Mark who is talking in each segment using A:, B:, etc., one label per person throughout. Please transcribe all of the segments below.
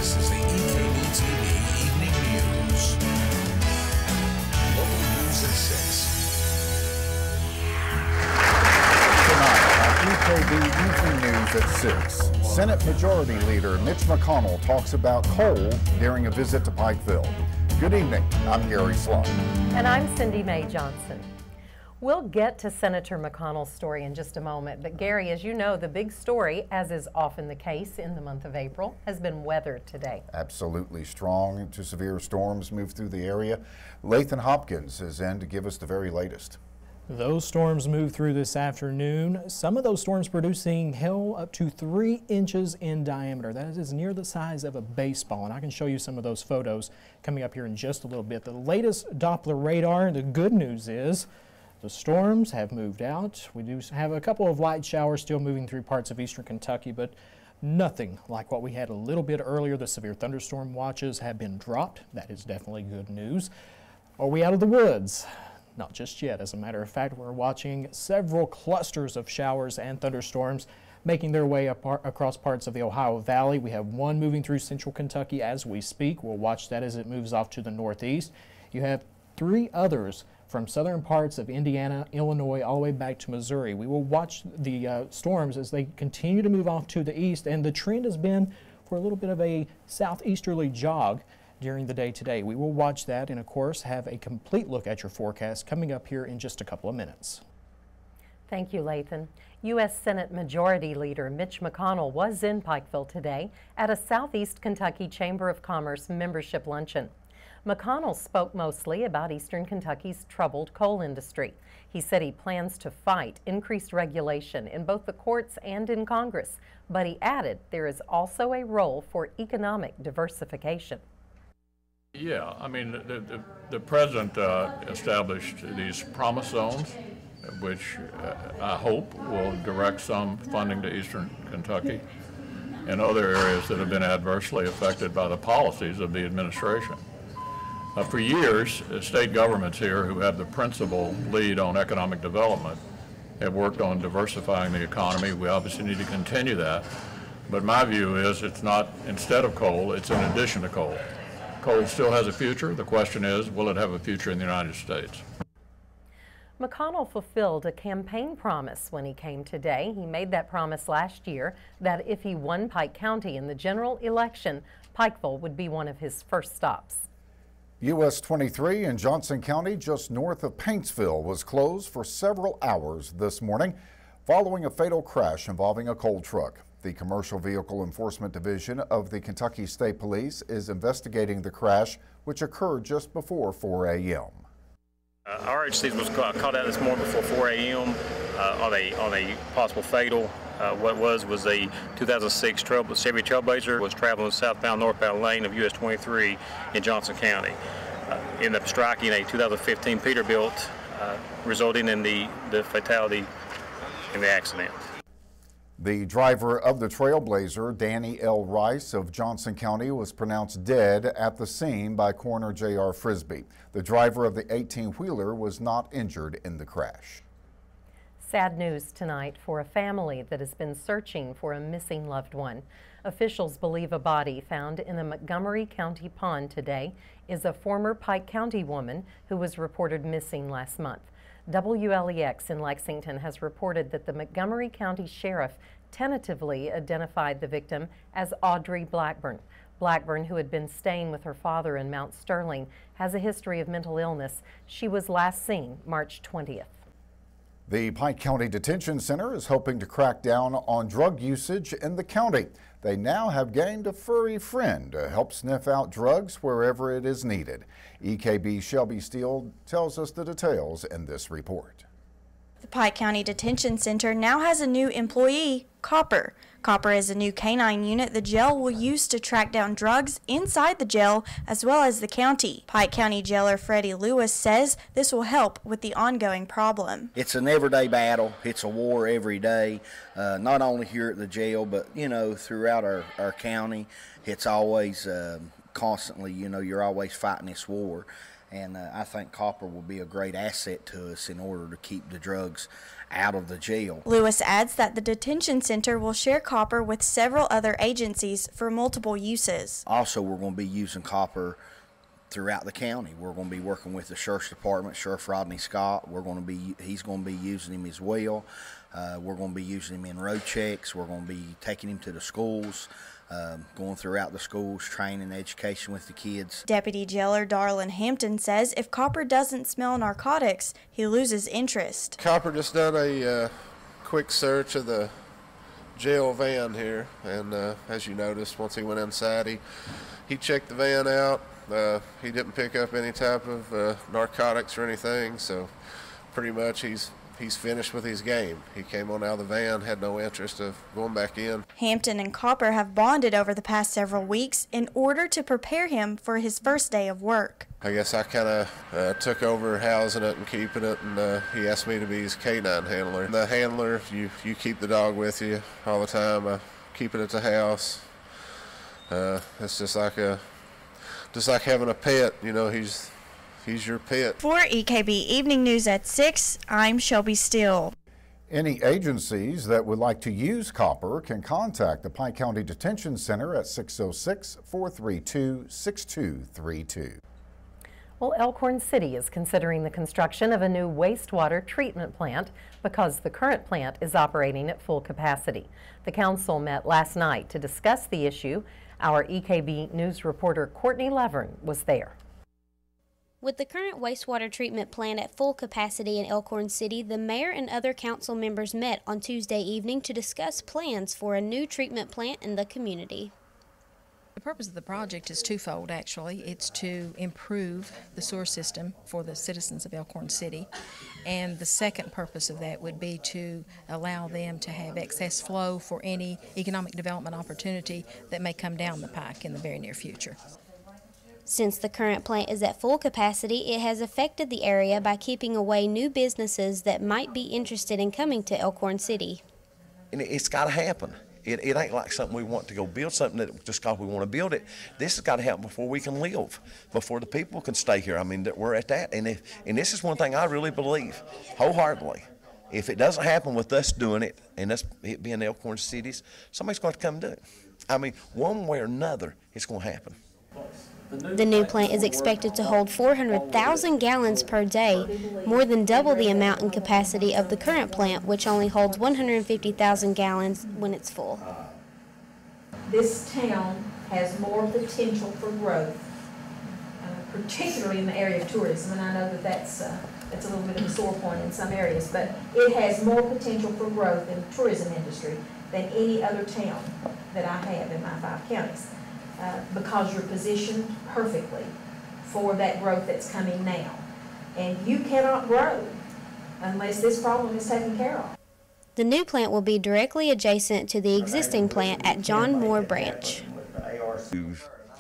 A: This is the EKB TV Evening News. Local news at 6.
B: Tonight on EKB Evening News at 6, Senate Majority Leader Mitch McConnell talks about coal during a visit to Pikeville. Good evening, I'm Gary Sloan.
C: And I'm Cindy Mae Johnson. We'll get to Senator McConnell's story in just a moment, but Gary, as you know, the big story, as is often the case in the month of April, has been weather today.
B: Absolutely strong to severe storms move through the area. Lathan Hopkins is in to give us the very latest.
D: Those storms moved through this afternoon. Some of those storms producing hail up to 3 inches in diameter. That is near the size of a baseball, and I can show you some of those photos coming up here in just a little bit. The latest Doppler radar, the good news is the storms have moved out. We do have a couple of light showers still moving through parts of eastern Kentucky, but nothing like what we had a little bit earlier. The severe thunderstorm watches have been dropped. That is definitely good news. Are we out of the woods? Not just yet. As a matter of fact, we're watching several clusters of showers and thunderstorms making their way across parts of the Ohio Valley. We have one moving through central Kentucky as we speak. We'll watch that as it moves off to the northeast. You have 3 others from southern parts of Indiana, Illinois, all the way back to Missouri. We will watch the storms as they continue to move off to the east, and the trend has been for a little bit of a southeasterly jog during the day today. We will watch that and, of course, have a complete look at your forecast coming up here in just a couple of minutes.
C: Thank you, Lathan. U.S. Senate Majority Leader Mitch McConnell was in Pikeville today at a Southeast Kentucky Chamber of Commerce membership luncheon. McConnell spoke mostly about eastern Kentucky's troubled coal industry. He said he plans to fight increased regulation in both the courts and in Congress, but he added there is also a role for economic diversification.
E: Yeah, I mean, the president established these promise zones, which I hope will direct some funding to eastern Kentucky and other areas that have been adversely affected by the policies of the administration. For years, state governments here who have the principal lead on economic development have worked on diversifying the economy. We obviously need to continue that. But my view is it's not instead of coal, it's in addition to coal. Coal still has a future. The question is, will it have a future in the United States?
C: McConnell fulfilled a campaign promise when he came today. He made that promise last year that if he won Pike County in the general election, Pikeville would be one of his first stops.
B: US 23 in Johnson County, just north of Paintsville, was closed for several hours this morning following a fatal crash involving a coal truck. The Commercial Vehicle Enforcement Division of the Kentucky State Police is investigating the crash, which occurred just before 4 a.m.
F: Our agency was called out this morning before 4 a.m. On a possible fatal. What was a 2006 Chevy Trailblazer was traveling southbound northbound lane of US 23 in Johnson County. Ended up striking a 2015 Peterbilt, resulting in the fatality in the accident.
B: The driver of the Trailblazer, Danny L. Rice of Johnson County, was pronounced dead at the scene by Coroner J.R. Frisbee. The driver of the 18-wheeler was not injured in the crash.
C: Sad news tonight for a family that has been searching for a missing loved one. Officials believe a body found in a Montgomery County pond today is a former Pike County woman who was reported missing last month. WLEX in Lexington has reported that the Montgomery County Sheriff tentatively identified the victim as Audrey Blackburn. Blackburn, who had been staying with her father in Mount Sterling, has a history of mental illness. She was last seen March 20th.
B: The Pike County Detention Center is hoping to crack down on drug usage in the county. They now have gained a furry friend to help sniff out drugs wherever it is needed. EKB Shelby Steele tells us the details in this report.
G: The Pike County Detention Center now has a new employee, Copper. Copper is a new canine unit the jail will use to track down drugs inside the jail as well as the county. Pike County Jailer Freddie Lewis says this will help with the ongoing problem.
H: It's an everyday battle. It's a war every day, not only here at the jail, but, throughout our county. It's always constantly, you're always fighting this war. and I think copper will be a great asset to us in order to keep the drugs out of the jail.
G: Lewis adds that the detention center will share copper with several other agencies for multiple uses.
H: Also, we're going to be using copper throughout the county. We're going to be working with the Sheriff's Department, Sheriff Rodney Scott. He's going to be using him as well. We're going to be using him in road checks. We're going to be taking him to the schools, going throughout the schools, training, education with the kids.
G: Deputy Jailer Darlin Hampton says if copper doesn't smell narcotics, he loses interest.
I: Copper just done a quick search of the jail van here, and as you noticed, once he went inside, he checked the van out. He didn't pick up any type of narcotics or anything, so pretty much he's finished with his game. He came on out of the van, had no interest of going back in.
G: Hampton and Copper have bonded over the past several weeks in order to prepare him for his first day of work.
I: I guess I kind of took over housing it and keeping it, and he asked me to be his canine handler. The handler, you keep the dog with you all the time. I keep it at the house. It's just like having a pet, you know. He's your pet.
G: For EKB Evening News at 6, I'm Shelby Steele.
B: Any agencies that would like to use copper can contact the Pike County Detention Center at 606-432-6232.
C: Well, Elkhorn City is considering the construction of a new wastewater treatment plant because the current plant is operating at full capacity. The council met last night to discuss the issue. Our EKB News reporter Courtney Levern was there.
J: With the current wastewater treatment plant at full capacity in Elkhorn City, the mayor and other council members met on Tuesday evening to discuss plans for a new treatment plant in the community.
K: The purpose of the project is twofold, actually. It's to improve the sewer system for the citizens of Elkhorn City, and the second purpose of that would be to allow them to have excess flow for any economic development opportunity that may come down the pike in the very near future.
J: Since the current plant is at full capacity, it has affected the area by keeping away new businesses that might be interested in coming to Elkhorn City.
L: And it's got to happen. It ain't like something we want to go build something that just because we want to build it. This has got to happen before we can live, before the people can stay here. I mean, we're at that. And this is one thing I really believe wholeheartedly. If it doesn't happen with us doing it, and us it being Elkhorn Cities, somebody's going to come do it. I mean, one way or another, it's going to happen.
J: The new plant is expected to hold 400,000 gallons per day, more than double the amount and capacity of the current plant, which only holds 150,000 gallons when it's full.
M: This town has more potential for growth, particularly in the area of tourism, and I know that that's a little bit of a sore point in some areas, but it has more potential for growth in the tourism industry than any other town that I have in my 5 counties. Because you're positioned perfectly for that growth that's coming now. And you cannot grow unless this problem is taken care of.
J: The new plant will be directly adjacent to the existing plant at John Moore Branch.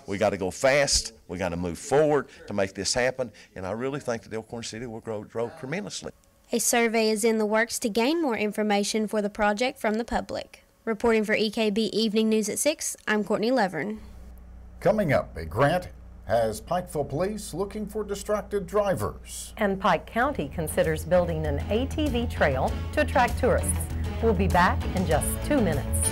L: We got to go fast. We got to move forward to make this happen. And I really think that Elkhorn City will grow tremendously.
J: A survey is in the works to gain more information for the project from the public. Reporting for EKB Evening News at 6, I'm Courtney Levern.
B: Coming up, a grant has Pikeville Police looking for distracted drivers.
C: And Pike County considers building an ATV trail to attract tourists. We'll be back in just 2 minutes.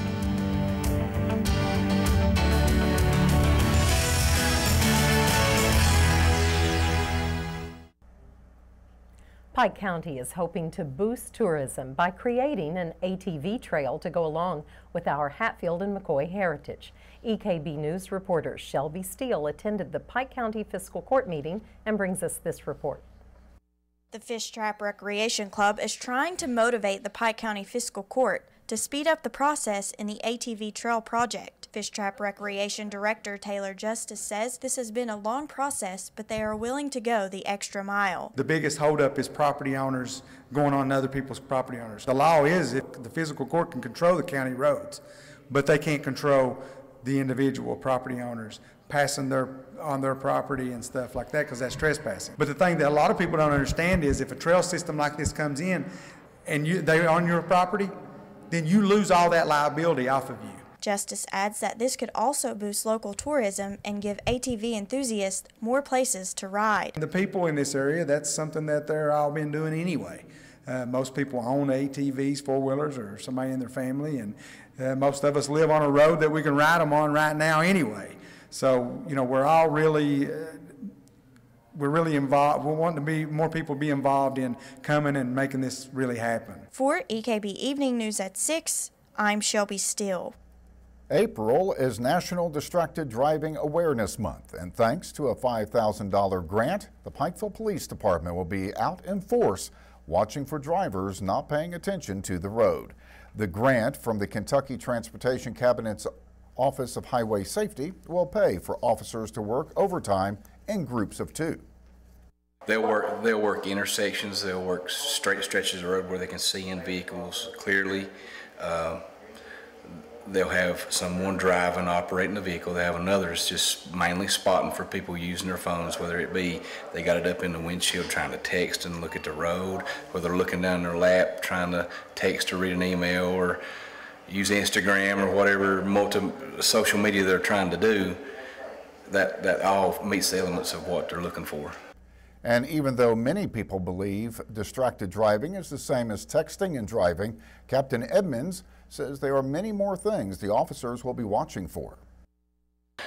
C: Pike County is hoping to boost tourism by creating an ATV trail to go along with our Hatfield and McCoy heritage. EKB News reporter Shelby Steele attended the Pike County Fiscal Court meeting and brings us this report.
G: The Fish Trap Recreation Club is trying to motivate the Pike County Fiscal Court to speed up the process in the ATV Trail project. Fish Trap Recreation Director Taylor Justice says this has been a long process, but they are willing to go the extra mile.
N: The biggest holdup is property owners going on other people's property owners. The law is that the fiscal court can control the county roads, but they can't control the individual property owners passing on their property and stuff like that, because that's trespassing. But the thing that a lot of people don't understand is if a trail system like this comes in and they're on your property, then you lose all that liability off of you.
G: Justice adds that this could also boost local tourism and give ATV enthusiasts more places to ride.
N: The people in this area, that's something that they're all been doing anyway. Most people own ATVs, four-wheelers, or somebody in their family, and most of us live on a road that we can ride them on right now anyway. So, you know, we're all really, we're really involved. We want to be more people be involved in coming and making this really happen.
G: For EKB Evening News at 6, I'm Shelby Steele.
B: April is National Distracted Driving Awareness Month, and thanks to a $5,000 grant, the Pikeville Police Department will be out in force watching for drivers not paying attention to the road. The grant from the Kentucky Transportation Cabinet's Office of Highway Safety will pay for officers to work overtime in groups of 2.
O: They'll work intersections, they'll work straight stretches of road where they can see in vehicles clearly. They'll have someone driving, operating the vehicle. They have another that's just mainly spotting for people using their phones, whether it be they got it up in the windshield trying to text and look at the road, or they're looking down their lap trying to text or read an email or use Instagram or whatever social media they're trying to do. That all meets the elements of what they're looking for.
B: And even though many people believe distracted driving is the same as texting and driving, Captain Edmonds says there are many more things the officers will be watching for.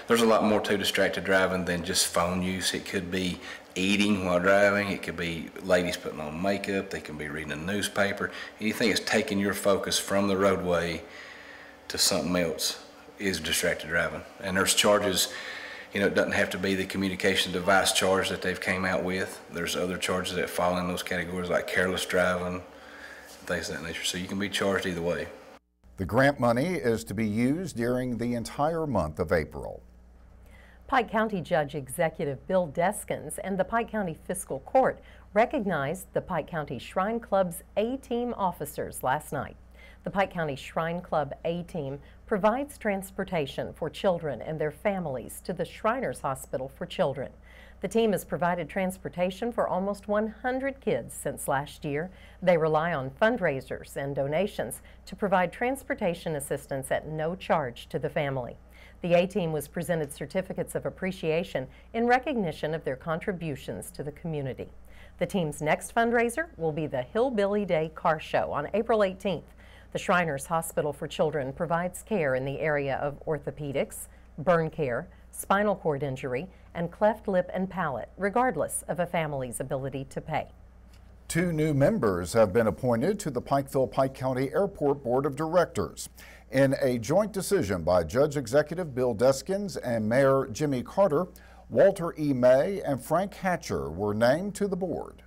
O: There's a lot more to distracted driving than just phone use. It could be eating while driving. It could be ladies putting on makeup. They can be reading a newspaper. Anything that's taking your focus from the roadway to something else is distracted driving. And there's charges. You know, it doesn't have to be the communication device charge that they've came out with. There's other charges that fall in those categories like careless driving, things of that nature. So you can be charged either way.
B: The grant money is to be used during the entire month of April.
C: Pike County Judge Executive Bill Deskins and the Pike County Fiscal Court recognized the Pike County Shrine Club's A-Team officers last night. The Pike County Shrine Club A-Team provides transportation for children and their families to the Shriners Hospital for Children. The team has provided transportation for almost 100 kids since last year. They rely on fundraisers and donations to provide transportation assistance at no charge to the family. The A-Team was presented certificates of appreciation in recognition of their contributions to the community. The team's next fundraiser will be the Hillbilly Day Car Show on April 18th. The Shriners Hospital for Children provides care in the area of orthopedics, burn care, spinal cord injury, and cleft lip and palate, regardless of a family's ability to pay.
B: 2 new members have been appointed to the Pikeville-Pike County Airport Board of Directors. In a joint decision by Judge Executive Bill Deskins and Mayor Jimmy Carter, Walter E. May and Frank Hatcher were named to the board.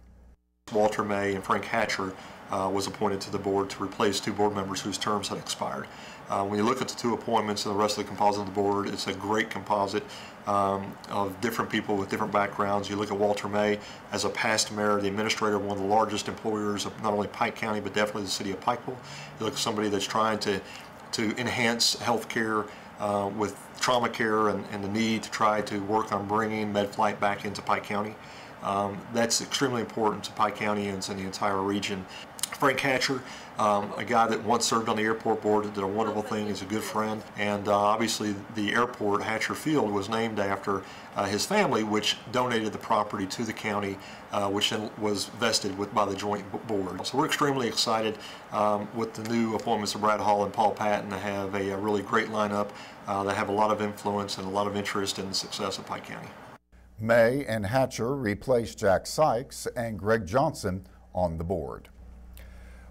P: Walter May and Frank Hatcher was appointed to the board to replace 2 board members whose terms had expired. When you look at the 2 appointments and the rest of the composite of the board, it's a great composite of different people with different backgrounds. You look at Walter May as a past mayor, the administrator of one of the largest employers of not only Pike County, but definitely the city of Pikeville. You look at somebody that's trying to enhance health care with trauma care and the need to try to work on bringing MedFlight back into Pike County. That's extremely important to Pike Countyans and the entire region. Frank Hatcher, a guy that once served on the airport board, did a wonderful thing. He's a good friend, and obviously the airport, Hatcher Field, was named after his family, which donated the property to the county, which then was vested by the joint board. So we're extremely excited with the new appointments of Brad Hall and Paul Patton to have a really great lineup that have a lot of influence and a lot of interest in the success of Pike County.
B: May and Hatcher replaced Jack Sykes and Greg Johnson on the board.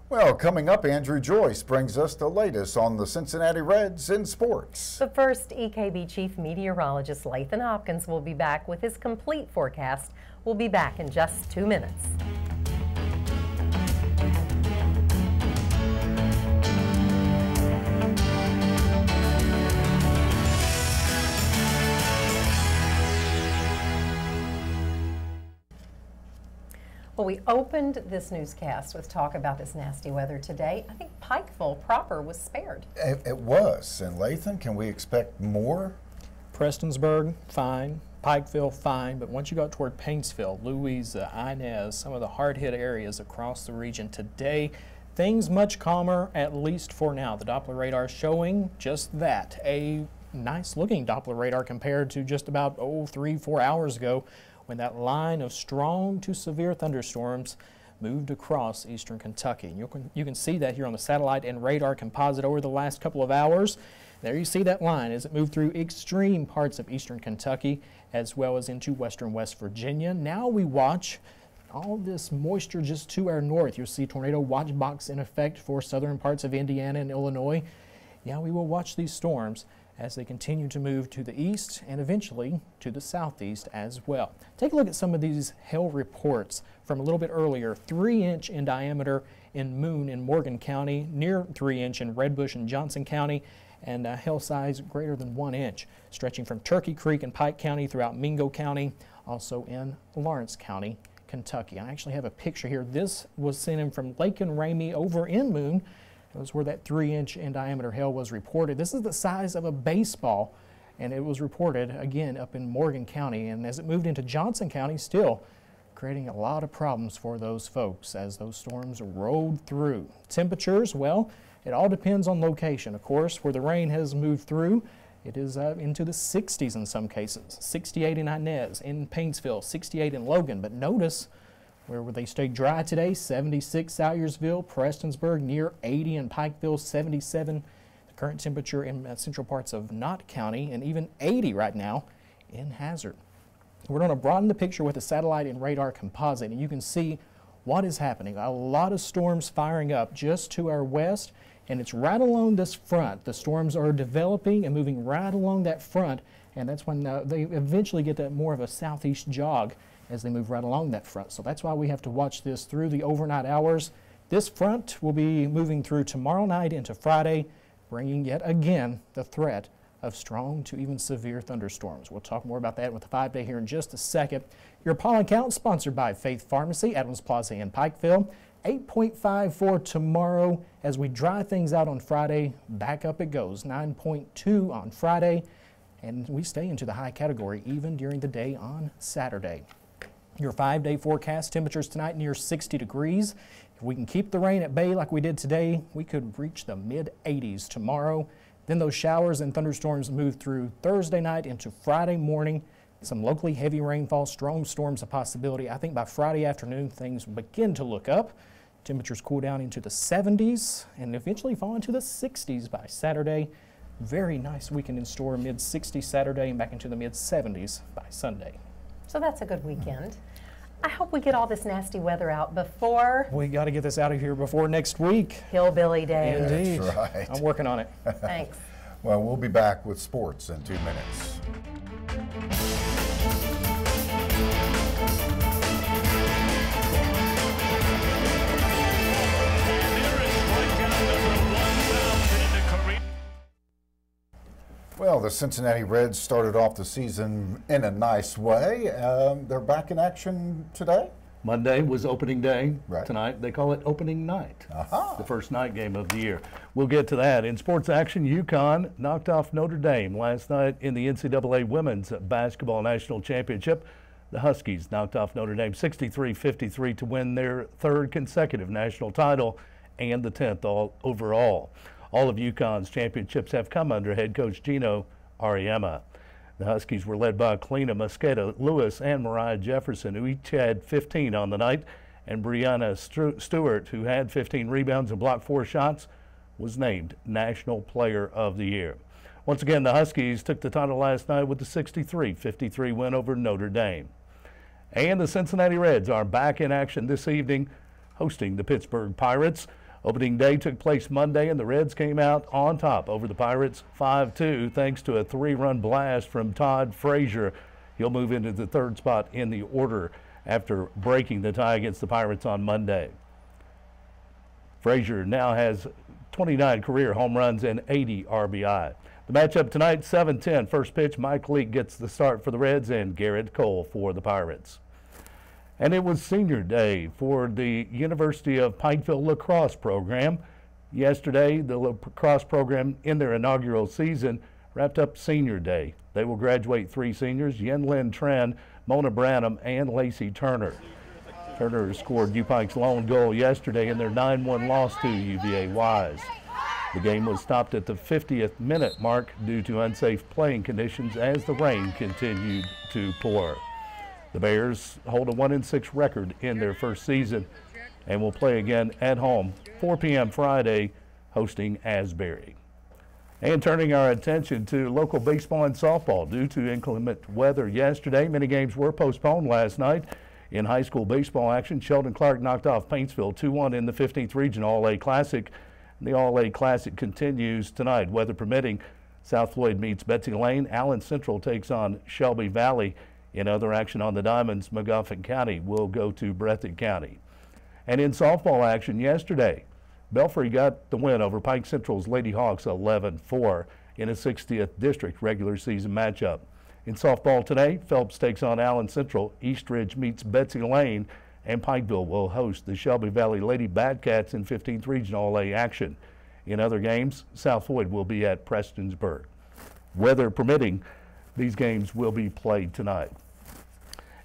B: Well, coming up, Andrew Joyce brings us the latest on the Cincinnati Reds in sports.
C: The first EKB Chief Meteorologist Lathan Hopkins will be back with his complete forecast. We'll be back in just 2 minutes. Well, we opened this newscast with talk about this nasty weather today. I think Pikeville proper was spared.
B: It was. And Lathan, can we expect more?
D: Prestonsburg, fine. Pikeville, fine. But once you go toward Paintsville, Louisa, Inez, some of the hard-hit areas across the region today, things much calmer, at least for now. The Doppler radar showing just that, a nice looking Doppler radar compared to just about 3-4 hours ago when that line of strong to severe thunderstorms moved across eastern Kentucky. And you can see that here on the satellite and radar composite over the last couple of hours. There you see that line as it moved through extreme parts of eastern Kentucky as well as into western West Virginia. Now we watch all this moisture just to our north. You'll see tornado watch box in effect for southern parts of Indiana and Illinois. Yeah, we will watch these storms as they continue to move to the east and eventually to the southeast as well. Take a look at some of these hail reports from a little bit earlier. 3-inch in diameter in Moon in Morgan County, near 3-inch in Redbush and Johnson County, and hail size greater than 1 inch, stretching from Turkey Creek and Pike County throughout Mingo County, also in Lawrence County, Kentucky. I actually have a picture here. This was sent in from Lake and Ramey over in Moon. It was where that 3-inch in diameter hail was reported. This is the size of a baseball, and it was reported again up in Morgan County. And as it moved into Johnson County, still creating a lot of problems for those folks as those storms rolled through. Temperatures, well, it all depends on location. Of course, where the rain has moved through, it is into the 60s in some cases. 68 in Inez, in Paintsville, 68 in Logan. But notice where they stay dry today, 76 Salyersville, Prestonsburg, near 80 in Pikeville, 77 the current temperature in central parts of Knott County, and even 80 right now in Hazard. We're going to broaden the picture with a satellite and radar composite, and you can see what is happening. A lot of storms firing up just to our west, and it's right along this front. The storms are developing and moving right along that front, and that's when they eventually get that more of a southeast jog as they move right along that front. So that's why we have to watch this through the overnight hours. This front will be moving through tomorrow night into Friday, bringing yet again the threat of strong to even severe thunderstorms. We'll talk more about that with the 5-day here in just a second. Your pollen count sponsored by Faith Pharmacy, Adams Plaza in Pikeville. 8.5 for tomorrow. As we dry things out on Friday, back up it goes. 9.2 on Friday, and we stay into the high category even during the day on Saturday. Your 5-day forecast, temperatures tonight near 60 degrees. If we can keep the rain at bay like we did today, we could reach the mid-80s tomorrow. Then those showers and thunderstorms move through Thursday night into Friday morning. Some locally heavy rainfall, strong storms a possibility. I think by Friday afternoon things begin to look up. Temperatures cool down into the 70s and eventually fall into the 60s by Saturday. Very nice weekend in store, mid-60s Saturday and back into the mid-70s by Sunday.
C: So that's a good weekend. I hope we get all this nasty weather out before...
D: We got to get this out of here before next week.
C: Hillbilly Day.
D: Indeed.
B: That's right.
D: I'm working on it.
C: Thanks.
B: Well, we'll be back with sports in 2 minutes. Well, the Cincinnati Reds started off the season in a nice way. They're back in action today.
Q: Monday was opening day.
B: Right.
Q: Tonight they call it opening night.
B: Aha.
Q: The first night game of the year. We'll get to that. In sports action, UConn knocked off Notre Dame last night in the NCAA Women's Basketball National Championship. The Huskies knocked off Notre Dame 63-53 to win their third consecutive national title and the 10th overall. All of UConn's championships have come under head coach Gino Auriemma. The Huskies were led by Kalina Mosqueda Lewis and Mariah Jefferson, who each had 15 on the night, and Brianna Stewart, who had 15 rebounds and blocked 4 shots, was named National Player of the Year. Once again, the Huskies took the title last night with the 63-53 win over Notre Dame. And the Cincinnati Reds are back in action this evening, hosting the Pittsburgh Pirates. Opening day took place Monday, and the Reds came out on top over the Pirates 5-2 thanks to a 3-run blast from Todd Frazier. He'll move into the third spot in the order after breaking the tie against the Pirates on Monday. Frazier now has 29 career home runs and 80 RBI. The matchup tonight, 7-10. First pitch, Mike Leake gets the start for the Reds and Garrett Cole for the Pirates. And it was senior day for the University of Pikeville lacrosse program. Yesterday, the lacrosse program in their inaugural season wrapped up senior day. They will graduate 3 seniors, Yen Lin Tran, Mona Branham, and Lacey Turner. Turner scored UPike's lone goal yesterday in their 9-1 loss to UVA Wise. The game was stopped at the 50th minute mark due to unsafe playing conditions as the rain continued to pour. The Bears hold a 1-6 record in their first season and will play again at home 4 p.m. Friday, hosting Asbury. And turning our attention to local baseball and softball. Due to inclement weather yesterday, many games were postponed last night. In high school baseball action, Sheldon Clark knocked off Paintsville 2-1 in the 15th Region All-A Classic. The All-A Classic continues tonight, weather permitting. South Floyd meets Betsy Lane. Allen Central takes on Shelby Valley. In other action on the Diamonds, McGoffin County will go to Breathitt County. And in softball action yesterday, Belfry got the win over Pike Central's Lady Hawks 11-4 in a 60th District regular season matchup. In softball today, Phelps takes on Allen Central, Eastridge meets Betsy Lane, and Pikeville will host the Shelby Valley Lady Badcats in 15th Region All-A action. In other games, South Floyd will be at Prestonsburg. Weather permitting, these games will be played tonight.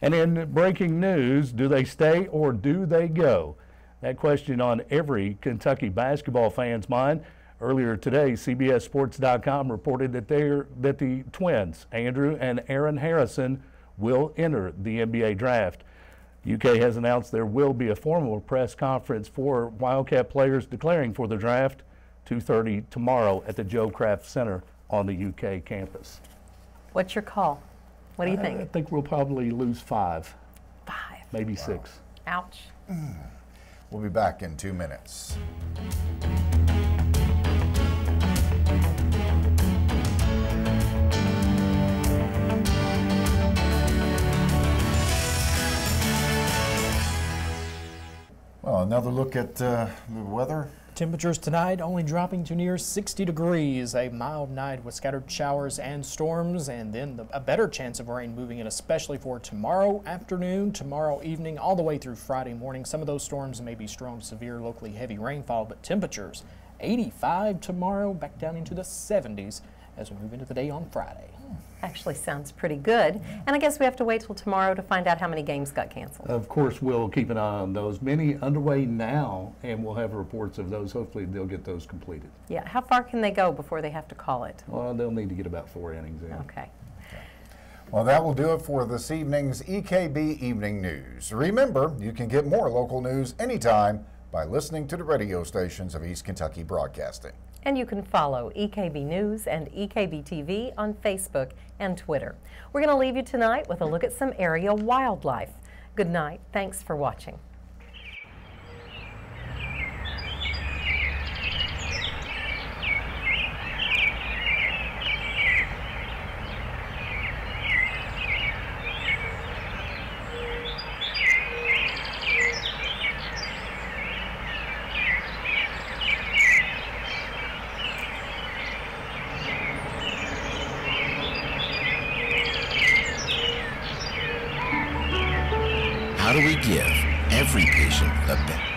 Q: And in breaking news, do they stay or do they go? That question on every Kentucky basketball fan's mind. Earlier today, CBSSports.com reported that the twins, Andrew and Aaron Harrison, will enter the NBA draft. UK has announced there will be a formal press conference for Wildcat players declaring for the draft, 2:30 tomorrow at the Joe Kraft Center on the UK campus.
C: What's your call? What do you think?
Q: I think we'll probably lose 5.
C: 5.
Q: Maybe 6.
C: Ouch.
B: We'll be back in 2 minutes. Well, another look at the weather.
D: Temperatures tonight only dropping to near 60 degrees. A mild night with scattered showers and storms, and then a better chance of rain moving in, especially for tomorrow afternoon, tomorrow evening, all the way through Friday morning. Some of those storms may be strong to severe, locally heavy rainfall, but temperatures 85 tomorrow, back down into the 70s as we move into the day on Friday.
C: Actually sounds pretty good. And I guess we have to wait till tomorrow to find out how many games got canceled.
Q: Of course, we'll keep an eye on those. Many underway now, and we'll have reports of those. Hopefully, they'll get those completed.
C: Yeah. How far can they go before they have to call it?
Q: Well, they'll need to get about 4 innings in.
C: Okay.
B: Well, that will do it for this evening's EKB Evening News. Remember, you can get more local news anytime by listening to the radio stations of East Kentucky Broadcasting.
C: And you can follow EKB News and EKB TV on Facebook and Twitter. We're going to leave you tonight with a look at some area wildlife. Good night. Thanks for watching.
A: How do we give every patient the best?